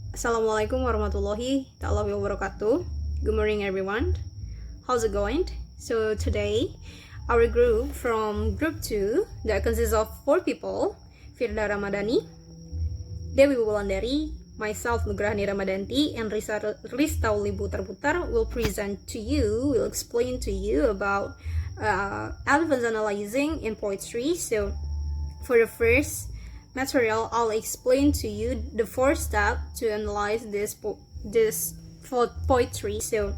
Assalamualaikum warahmatullahi ta'ala wabarakatuh. Good morning everyone. How's it going? So today our group from group 2 that consists of 4 people, Firda Ramadhani, Dewi Wulandari, myself Nugrahani Ramadanti, and Ristauli Butar will present to you, will explain to you about advanced analyzing in poetry. So for the first material, I'll explain to you the 4 steps to analyze this poetry. So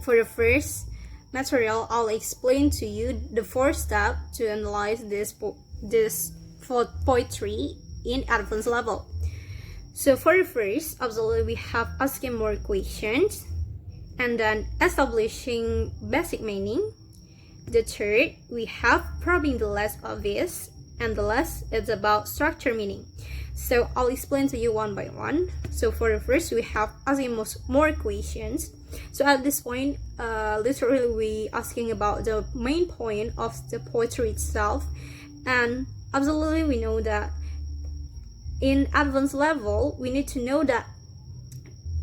for the first material, I'll explain to you the 4 steps to analyze this poetry in advanced level. So for the first, absolutely we have asking more questions and then establishing basic meaning. The third, we have probing the less obvious, and the last is about structure meaning. So I'll explain to you one by one. So for the first, we have asking more questions. So at this point, literally we asking about the main point of the poetry itself, and absolutely we know that in advanced level we need to know that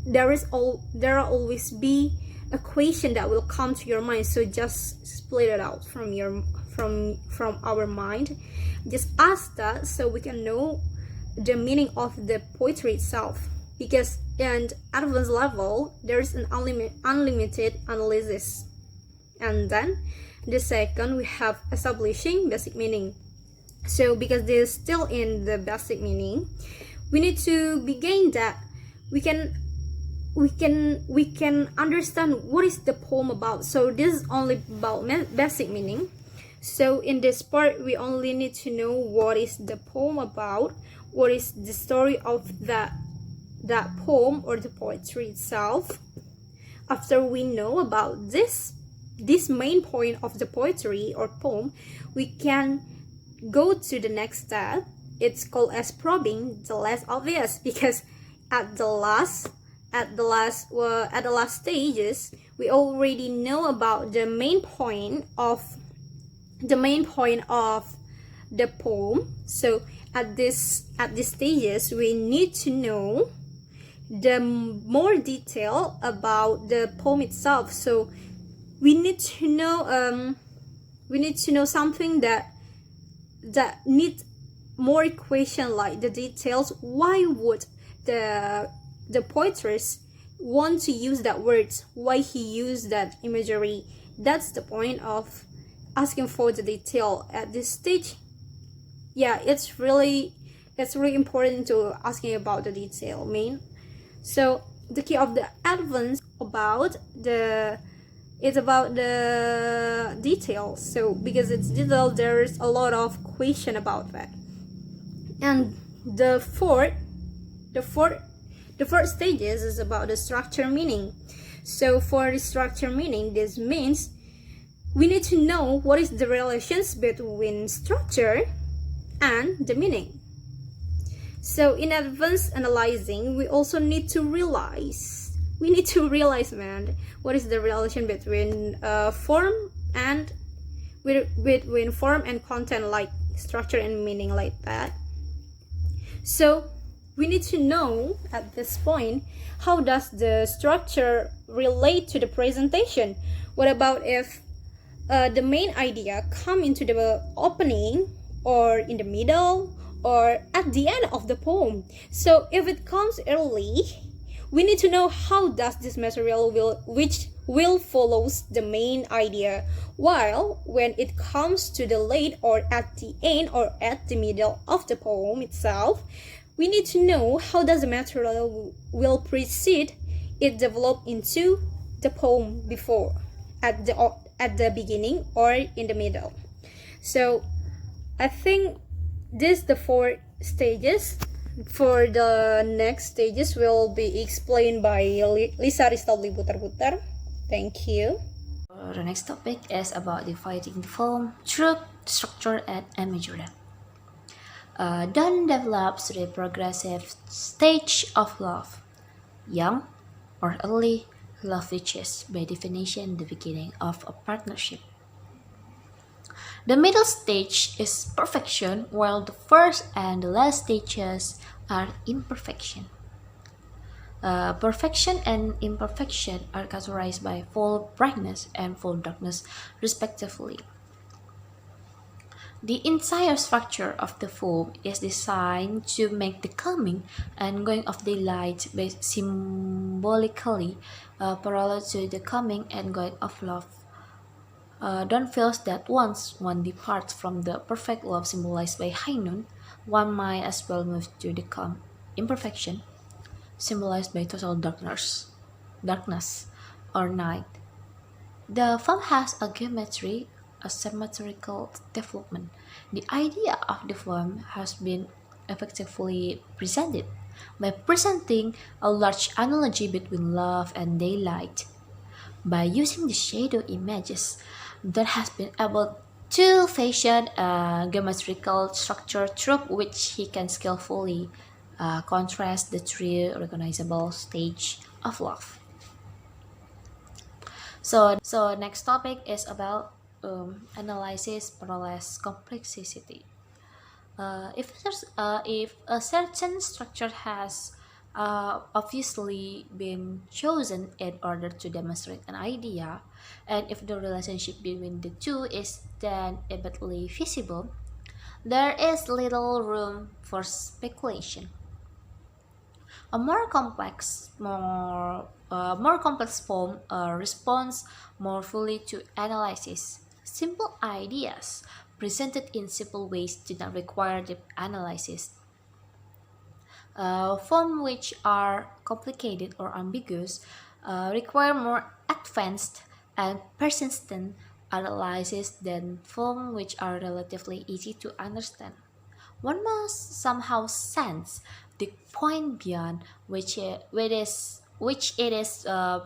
there will always be a question that will come to your mind. So just split it out from our mind. Just ask that so we can know the meaning of the poetry itself, because in advanced level there is an unlimited analysis. And then the second, we have establishing basic meaning. So because this is still in the basic meaning, we need to begin that we can understand what is the poem about. So this is only about basic meaning. So in this part, we only need to know what is the poem about, what is the story of that poem or the poetry itself. After we know about this main point of the poetry or poem, we can go to the next step. It's called as probing the less obvious, because at the last stages we already know about the main point of the poem. So at this stages we need to know the more detail about the poem itself. So we need to know something that needs more question, like the details. Why would the poetess want to use that words? Why he used that imagery? That's the point of asking for the detail at this stage. Yeah, it's really important to asking about the detail main. So the key of the advance it's about the details. So because it's detail, there's a lot of question about that. And the fourth stages is about the structure meaning. So for the structure meaning, this means we need to know what is the relations between structure and the meaning. So in advanced analyzing, we also need to realize, man, what is the relation between form and between form and content, like structure and meaning, like that. So we need to know at this point, how does the structure relate to the presentation? What about if the main idea come into the opening, or in the middle, or at the end of the poem? So if it comes early, we need to know how does this material will follows the main idea, while when it comes to the late, or at the end, or at the middle of the poem itself, we need to know how does the material will precede it develop into the poem before, at the beginning or in the middle. So I think this the 4 stages. For the next stages will be explained by Lisa Ristauli Butar. Thank you. The next topic is about dividing the form, truth, structure, and imagery. Dawn develops the progressive stage of love. Young or early, love reaches, by definition, the beginning of a partnership. The middle stage is perfection, while the first and the last stages are imperfection. Perfection and imperfection are categorized by full brightness and full darkness, respectively. The entire structure of the foam is designed to make the coming and going of daylight be symbolically parallel to the coming and going of love. Don feels that once one departs from the perfect love symbolized by high noon, one might as well move to the imperfection symbolized by total darkness or night. The film has a geometry, a symmetrical development. The idea of the film has been effectively presented by presenting a large analogy between love and daylight. By using the shadow images, that has been able to fashion a geometrical structure through which he can skillfully contrast the three recognizable stage of love. So next topic is about analysis paralysis complexity. If a certain structure has obviously been chosen in order to demonstrate an idea, and if the relationship between the two is then immediately visible, there is little room for speculation. A more complex form responds more fully to analysis. Simple ideas presented in simple ways do not require deep analysis. Forms which are complicated or ambiguous require more advanced and persistent analysis than forms which are relatively easy to understand. One must somehow sense the point beyond which it is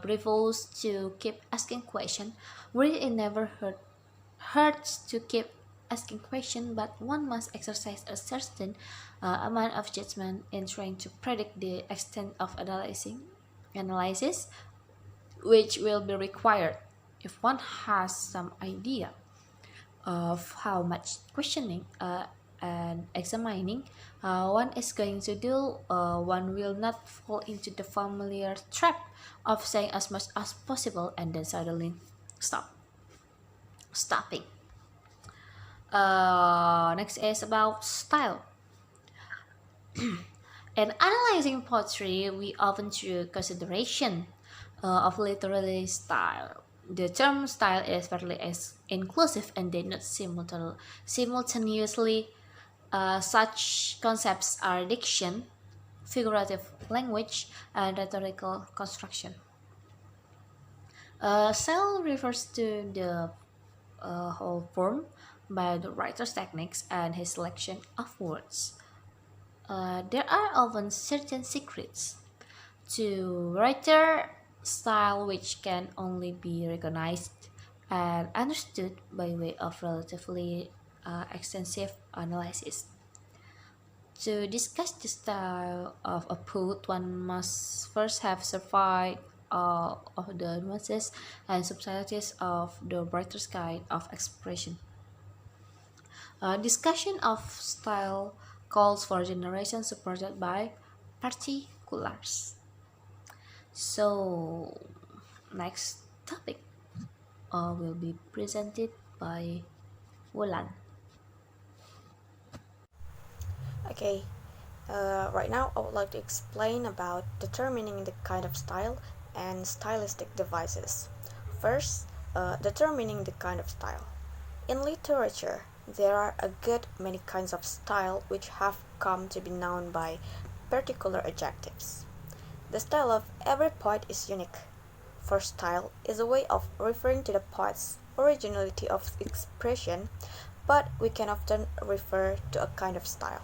frivolous to keep asking questions. Really, it never hurts to keep asking questions, but one must exercise a certain amount of judgment in trying to predict the extent of analysis which will be required. If one has some idea of how much questioning and examining one is going to do, one will not fall into the familiar trap of saying as much as possible and then suddenly stopping. Next is about style. In analyzing poetry, we often take consideration of literary style. The term style is fairly inclusive and denotes simultaneously such concepts are diction, figurative language, and rhetorical construction. Style refers to the whole form by the writer's techniques and his selection of words. There are often certain secrets to writer style which can only be recognized and understood by way of relatively extensive analysis. To discuss the style of a poet, one must first have survived all of the nuances and subtleties of the writer's kind of expression. Discussion of style calls for generation supported by particulars. So, next topic will be presented by Wulan. Okay, right now I would like to explain about determining the kind of style and stylistic devices. First, determining the kind of style. In literature, there are a good many kinds of style which have come to be known by particular adjectives. The style of every poet is unique, for style is a way of referring to the poet's originality of expression, but we can often refer to a kind of style.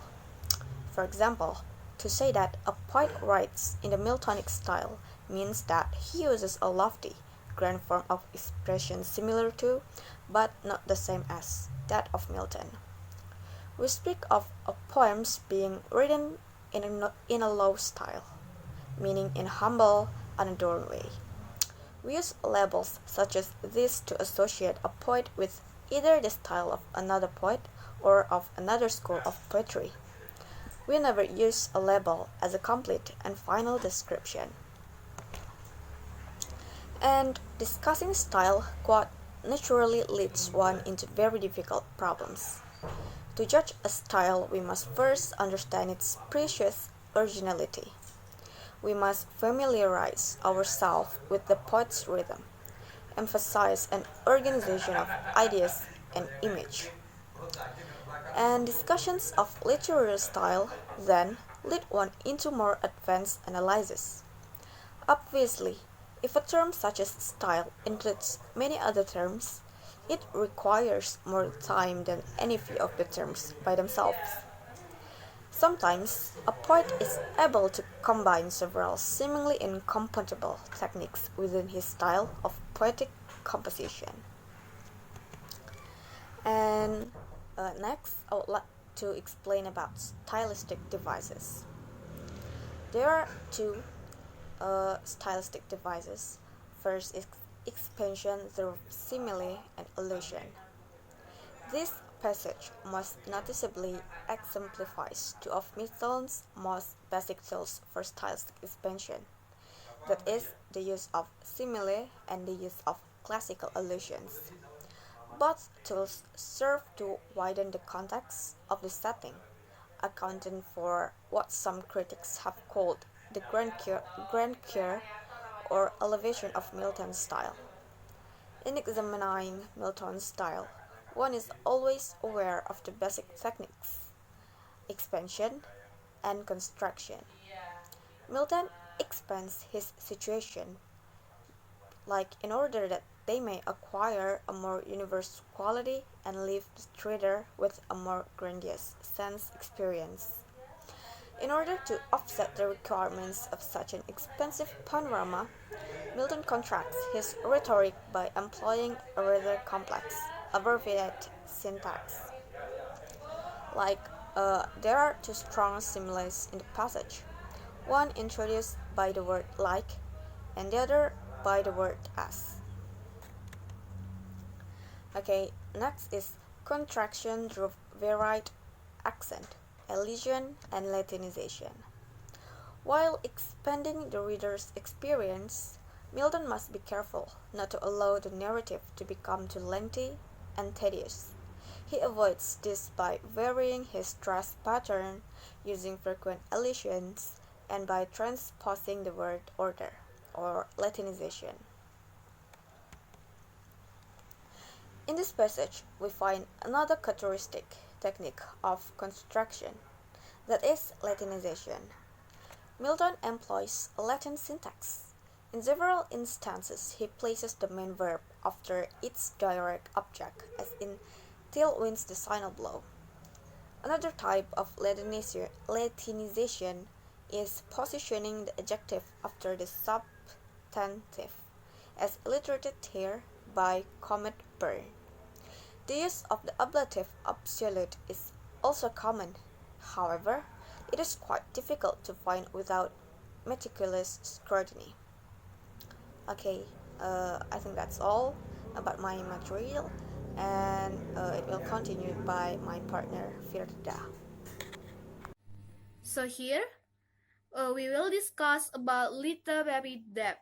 For example, to say that a poet writes in the Miltonic style means that he uses a lofty, grand form of expression similar to, but not the same as, that of Milton. We speak of a poems being written in a low style, meaning in humble, unadorned way. We use labels such as this to associate a poet with either the style of another poet or of another school of poetry. We never use a label as a complete and final description. And discussing style quite naturally leads one into very difficult problems. To judge a style, we must first understand its precious originality. We must familiarize ourselves with the poet's rhythm, emphasize an organization of ideas and image. And discussions of literary style then lead one into more advanced analysis. Obviously, if a term such as style includes many other terms, it requires more time than any few of the terms by themselves. Sometimes, a poet is able to combine several seemingly incompatible techniques within his style of poetic composition. And next, I would like to explain about stylistic devices. There are two stylistic devices. First is expansion through simile and allusion. This passage most noticeably exemplifies two of Milton's most basic tools for stylistic expansion, that is, the use of simile and the use of classical allusions. Both tools serve to widen the context of the setting, accounting for what some critics have called the grandeur or elevation of Milton's style. In examining Milton's style, one is always aware of the basic techniques, expansion and construction. Milton expands his situation, like in order that they may acquire a more universal quality and leave the reader with a more grandiose sense experience. In order to offset the requirements of such an expensive panorama, Milton contracts his rhetoric by employing a rather complex, abbreviated syntax. Like, there are two strong similes in the passage, one introduced by the word like, and the other by the word as. Okay, next is contraction through varied accent, elision, and Latinization. While expanding the reader's experience, Milton must be careful not to allow the narrative to become too lengthy and tedious. He avoids this by varying his stress pattern, using frequent elisions, and by transposing the word order, or Latinization. In this passage, we find another characteristic technique of construction, that is Latinization. Milton employs a Latin syntax. In several instances, he places the main verb after its direct object, as in "till wins the final blow." Another type of Latinization is positioning the adjective after the substantive, as illustrated here by Comet Burn. The use of the ablative absolute is also common. However, it is quite difficult to find without meticulous scrutiny. Okay, I think that's all about my material, and it will continue by my partner Firda. So here, we will discuss about literary depth.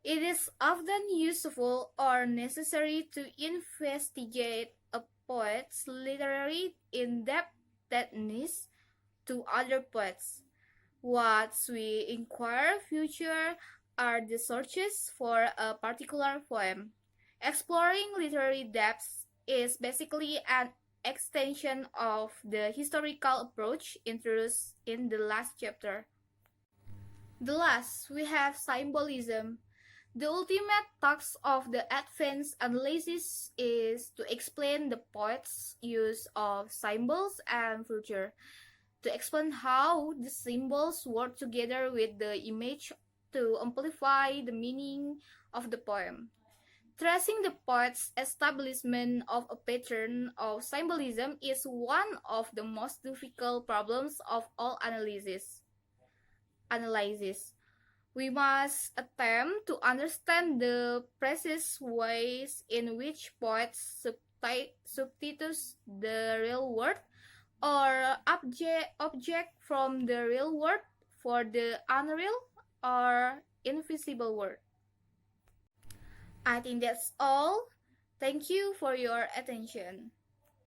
It is often useful or necessary to investigate a poet's literary in-depthness to other poets. What we inquire future are the searches for a particular poem. Exploring literary depths is basically an extension of the historical approach introduced in the last chapter. The last, we have symbolism. The ultimate task of the advanced analysis is to explain the poet's use of symbols and figure, to explain how the symbols work together with the image to amplify the meaning of the poem. Tracing the poet's establishment of a pattern of symbolism is one of the most difficult problems of all analysis. We must attempt to understand the precise ways in which poets substitute the real world or object from the real world for the unreal or invisible world. I think that's all. Thank you for your attention.